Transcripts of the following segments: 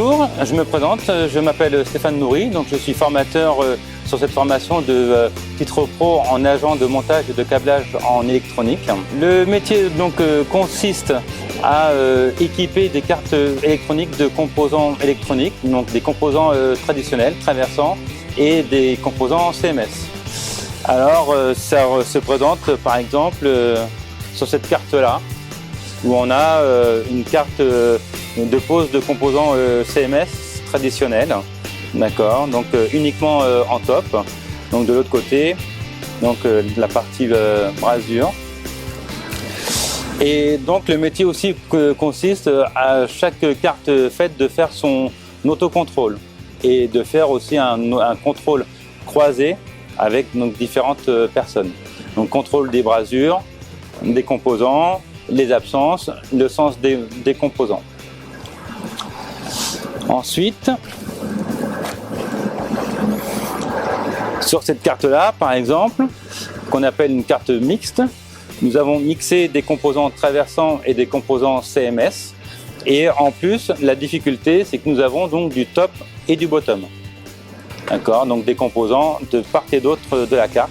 Bonjour, je me présente, je m'appelle Stéphane Nourry, donc je suis formateur sur cette formation de titre pro en agent de montage et de câblage en électronique. Le métier donc consiste à équiper des cartes électroniques de composants électroniques, donc des composants traditionnels, traversants et des composants CMS. Alors ça se présente par exemple sur cette carte-là, où on a une carte de pose de composants CMS traditionnels, d'accord, donc uniquement en top. Donc de l'autre côté, donc la partie brasure. Et donc le métier aussi consiste à chaque carte faite de faire son autocontrôle et de faire aussi un contrôle croisé avec donc différentes personnes. Donc contrôle des brasures, des composants, les absences, le sens des composants. Ensuite, sur cette carte-là, par exemple, qu'on appelle une carte mixte, nous avons mixé des composants traversants et des composants CMS. Et en plus, la difficulté, c'est que nous avons donc du top et du bottom. D'accord, donc des composants de part et d'autre de la carte.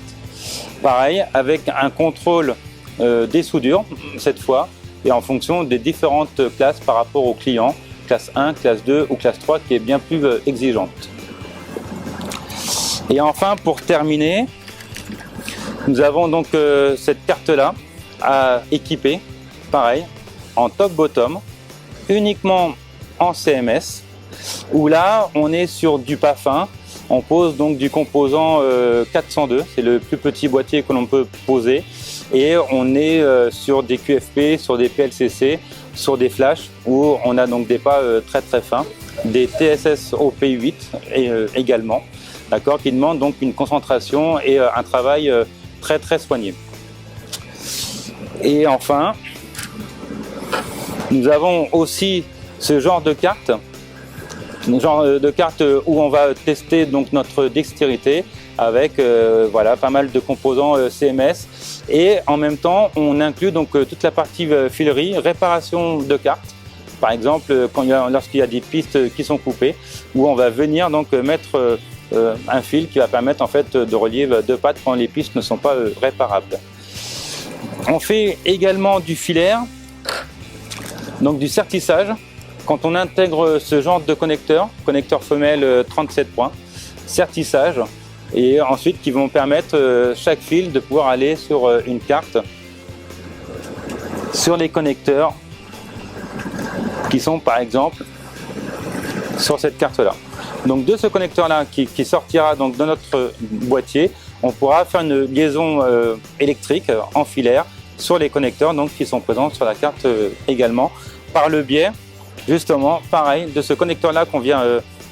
Pareil, avec un contrôle des soudures, cette fois, et en fonction des différentes classes par rapport au client, classe 1, classe 2 ou classe 3, qui est bien plus exigeante. Et enfin, pour terminer, nous avons donc cette carte-là à équiper, pareil, en top-bottom, uniquement en CMS, où là, on est sur du pas fin. On pose donc du composant 402, c'est le plus petit boîtier que l'on peut poser. Et on est sur des QFP, sur des PLCC, sur des flashs où on a donc des pas très très fins, des TSS au P8 également, d'accord, qui demandent donc une concentration et un travail très très soigné. Et enfin, nous avons aussi ce genre de carte, où on va tester donc notre dextérité avec voilà, pas mal de composants CMS. Et en même temps, on inclut donc toute la partie filerie, réparation de cartes. Par exemple, lorsqu'il y a des pistes qui sont coupées, où on va venir donc mettre un fil qui va permettre en fait de relier deux pattes quand les pistes ne sont pas réparables. On fait également du filaire, donc du sertissage. Quand on intègre ce genre de connecteur femelle 37 points, sertissage, et ensuite qui vont permettre chaque fil de pouvoir aller sur une carte, sur les connecteurs qui sont par exemple sur cette carte-là. Donc de ce connecteur-là qui sortira donc de notre boîtier, on pourra faire une liaison électrique en filaire sur les connecteurs donc, qui sont présents sur la carte également, par le biais justement pareil de ce connecteur-là qu'on vient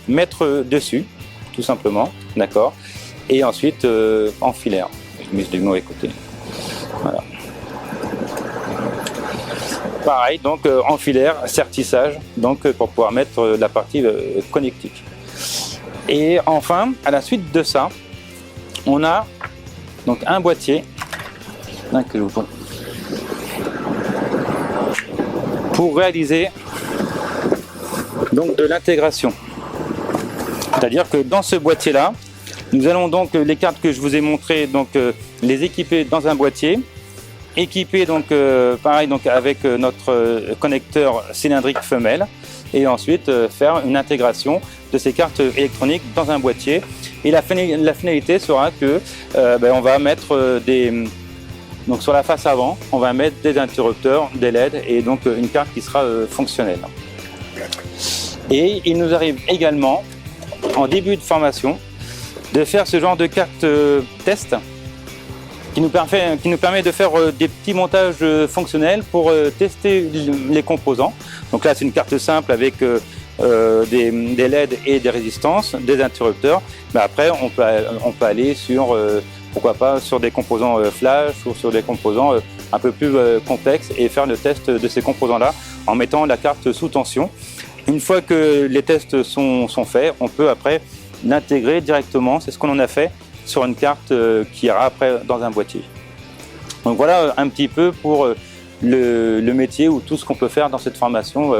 mettre dessus, tout simplement, d'accord. Et ensuite en filaire. Je mets du mauvais côté. Voilà. Pareil, donc en filaire, sertissage, donc pour pouvoir mettre la partie connectique. Et enfin, à la suite de ça, on a donc un boîtier pour réaliser donc de l'intégration. C'est-à-dire que dans ce boîtier-là, nous allons donc les cartes que je vous ai montrées, donc les équiper dans un boîtier, équiper donc pareil donc avec notre connecteur cylindrique femelle, et ensuite faire une intégration de ces cartes électroniques dans un boîtier. Et la finalité sera que on va mettre donc sur la face avant, on va mettre des interrupteurs, des LED et donc une carte qui sera fonctionnelle. Et il nous arrive également en début de formation de faire ce genre de carte test qui nous permet de faire des petits montages fonctionnels pour tester les composants. Donc là, c'est une carte simple avec des LED et des résistances, des interrupteurs. Mais après, on peut aller sur, pourquoi pas, sur des composants flash ou sur des composants un peu plus complexes et faire le test de ces composants-là en mettant la carte sous tension. Une fois que les tests sont faits, on peut après l'intégrer directement. C'est ce qu'on en a fait sur une carte qui ira après dans un boîtier. Donc voilà un petit peu pour le métier ou tout ce qu'on peut faire dans cette formation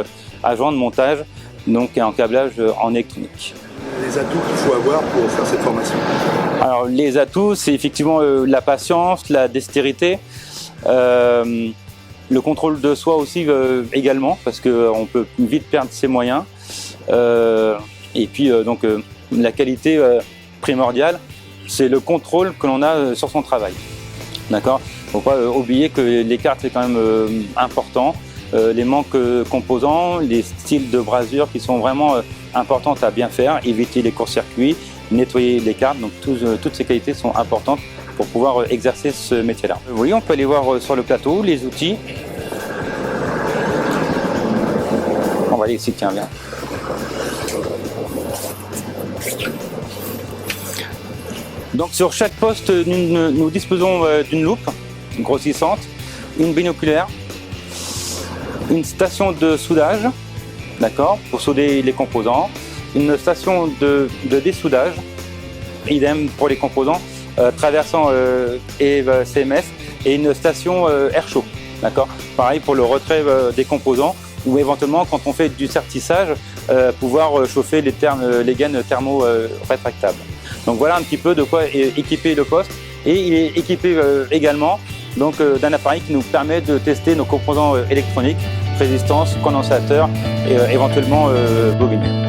agent de montage donc un câblage en électronique. Les atouts qu'il faut avoir pour faire cette formation? Alors les atouts, c'est effectivement la patience, la dextérité, le contrôle de soi aussi également, parce qu'on peut vite perdre ses moyens. Et puis la qualité primordiale, c'est le contrôle que l'on a sur son travail. D'accord ? Il ne faut pas oublier que les cartes c'est quand même important. Les manques composants, les styles de brasure qui sont vraiment importantes à bien faire, éviter les courts-circuits, nettoyer les cartes. Donc toutes ces qualités sont importantes pour pouvoir exercer ce métier-là. Oui, on peut aller voir sur le plateau les outils. On va aller ici, tiens, viens. Donc sur chaque poste, nous disposons d'une loupe grossissante, une binoculaire, une station de soudage, d'accord, pour souder les composants, une station de dessoudage, idem pour les composants, traversant et CMS, et une station air chaud, d'accord, pareil pour le retrait des composants, ou éventuellement quand on fait du sertissage, pouvoir chauffer les gaines thermo-rétractables. Donc voilà un petit peu de quoi est équipé le poste, et il est équipé également d'un appareil qui nous permet de tester nos composants électroniques, résistance, condensateur et éventuellement bobine.